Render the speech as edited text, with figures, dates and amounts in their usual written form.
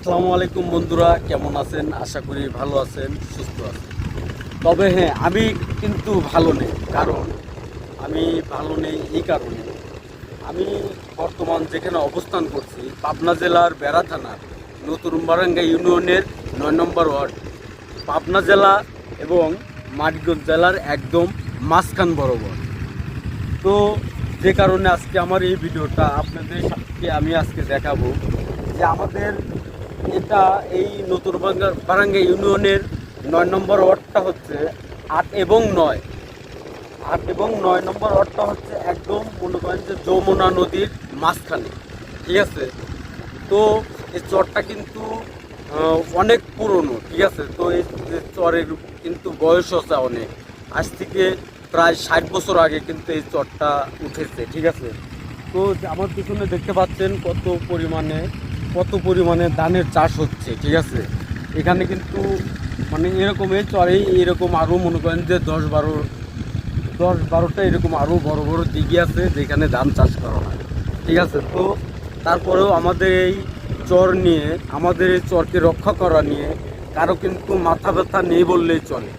আসসালামু আলাইকুম বন্ধুরা, কেমন আছেন? আশা করি ভালো আছেন, সুস্থ আছেন। তবে হ্যাঁ, আমি কিন্তু ভালো নেই। কারণ আমি ভালো নেই এই কারণে, আমি বর্তমান যেখানে অবস্থান করছি পাবনা জেলার বেড়া থানার নতুন বারাঙ্গা ইউনিয়নের ৯ নম্বর ওয়ার্ড, পাবনা জেলা এবং মানিকগঞ্জ জেলার একদম মাঝখান বরাবর। তো যে কারণে আজকে আমার এই ভিডিওটা আপনাদের সাথে আমি আজকে দেখাবো যে আমাদের এটা এই নতুন বারাঙ্গা ইউনিয়নের ৯ নম্বর ওয়ার্ডটা হচ্ছে ৮ এবং ৯। ৮ এবং ৯ নম্বর ওয়ার্ডটা হচ্ছে একদম মনে করেন যে যমুনা নদীর মাঝখানে, ঠিক আছে। তো এই চরটা কিন্তু অনেক পুরনো, ঠিক আছে। তো এই চরের কিন্তু বয়স আছে অনেক, আজ থেকে প্রায় ৬০ বছর আগে কিন্তু এই চরটা উঠেছে, ঠিক আছে। তো আমার পিছনে দেখতে পাচ্ছেন কত পরিমাণে ধানের চাষ হচ্ছে, ঠিক আছে। এখানে কিন্তু মানে এরকম এই চরেই এরকম আরও মনে করেন যে ১০-১২টা এরকম আরও বড় বড় দিঘি আছে যেখানে ধান চাষ করা হয়, ঠিক আছে। তো তারপরেও আমাদের এই চর নিয়ে, আমাদের এই চরকে রক্ষা করা নিয়ে কারো কিন্তু মাথা ব্যথা নেই বললেই চলে।